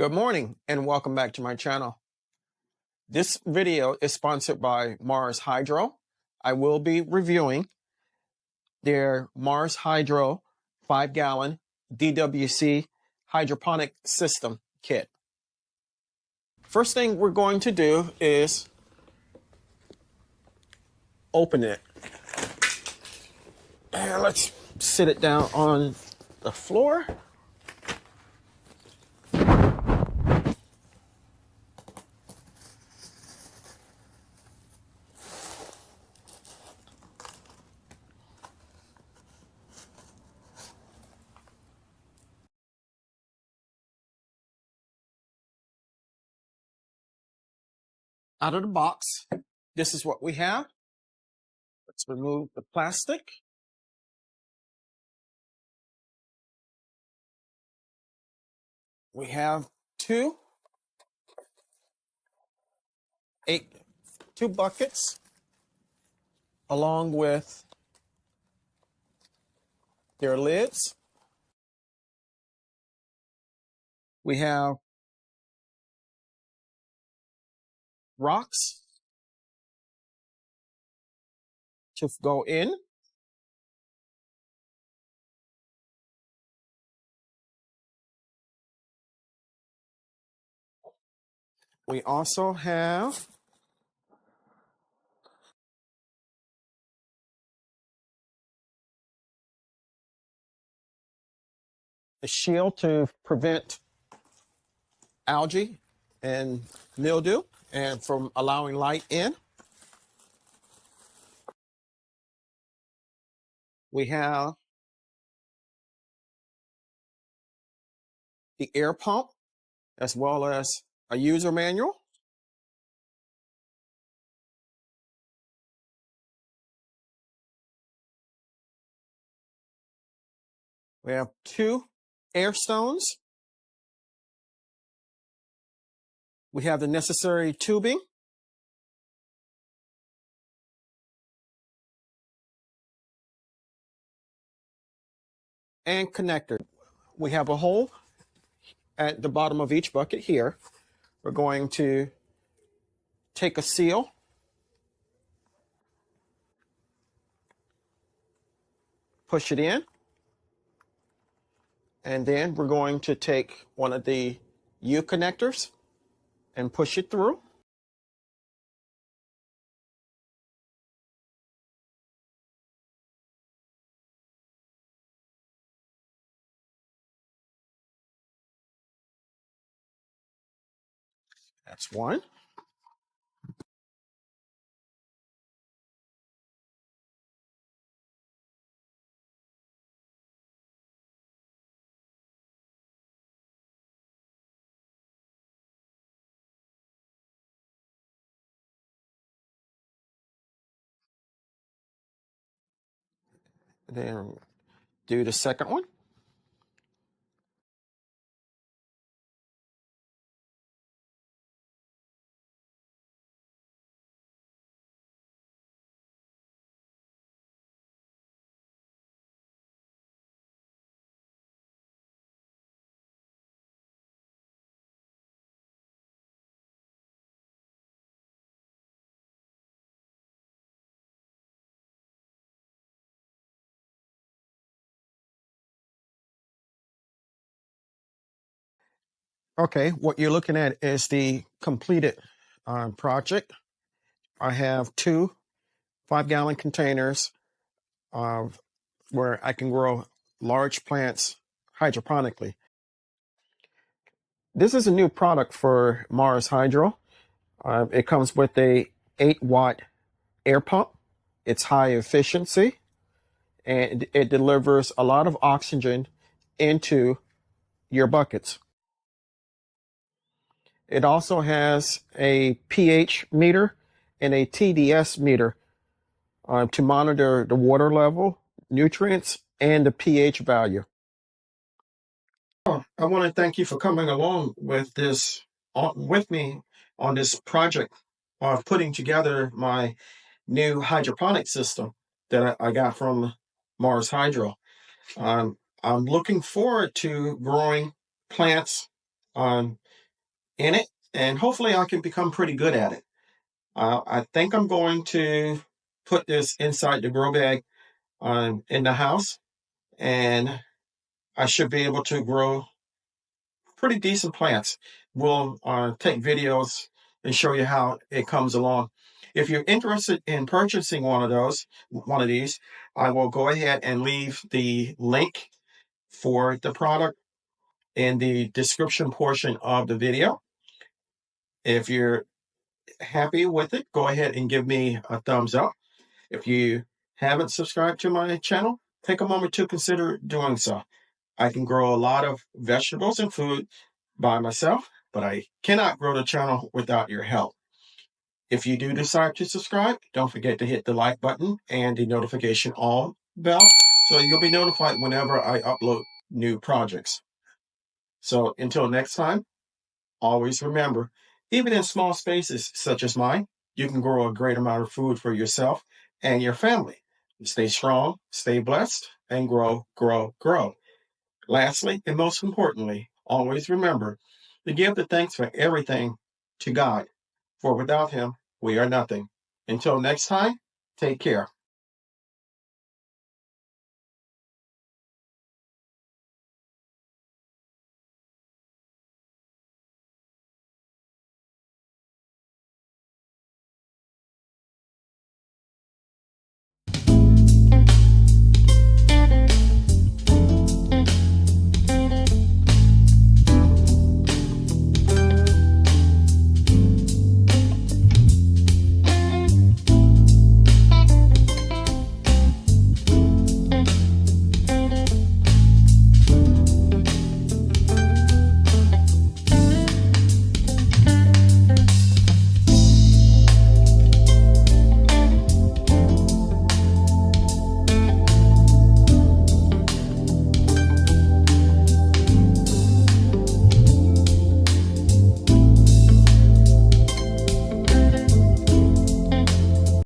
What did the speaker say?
Good morning and welcome back to my channel. This video is sponsored by Mars Hydro. I will be reviewing their Mars Hydro 5-gallon DWC hydroponic system kit. First thing we're going to do is open it. And let's sit it down on the floor. Out of the box, this is what we have. Let's remove the plastic. We have two buckets along with their lids. We have rocks to go in. We also have a shield to prevent algae and mildew and from allowing light in. We have the air pump as well as a user manual. We have two air stones. We have the necessary tubing. And connector. We have a hole at the bottom of each bucket here. We're going to take a seal, push it in, and then we're going to take one of the U connectors and push it through. That's one. Then do the second one. Okay, what you're looking at is the completed project. I have two 5-gallon containers where I can grow large plants hydroponically. This is a new product for Mars Hydro. It comes with a 8-watt air pump. It's high efficiency and it delivers a lot of oxygen into your buckets. It also has a pH meter and a TDS meter to monitor the water level, nutrients, and the pH value. I want to thank you for coming along with me on this project of putting together my new hydroponic system that I got from Mars Hydro. I'm looking forward to growing plants in it, and hopefully I can become pretty good at it. I think I'm going to put this inside the grow bag in the house, and I should be able to grow pretty decent plants. We'll take videos and show you how it comes along. If you're interested in purchasing one of these, I will go ahead and leave the link for the product in the description portion of the video. If you're happy with it, go ahead and give me a thumbs up. If you haven't subscribed to my channel, take a moment to consider doing so. I can grow a lot of vegetables and food by myself, but I cannot grow the channel without your help. If you do decide to subscribe, don't forget to hit the like button and the notification all bell so you'll be notified whenever I upload new projects. So until next time, always remember, even in small spaces such as mine, you can grow a great amount of food for yourself and your family. Stay strong, stay blessed, and grow, grow, grow. Lastly, and most importantly, always remember to give the thanks for everything to God, for without Him, we are nothing. Until next time, take care.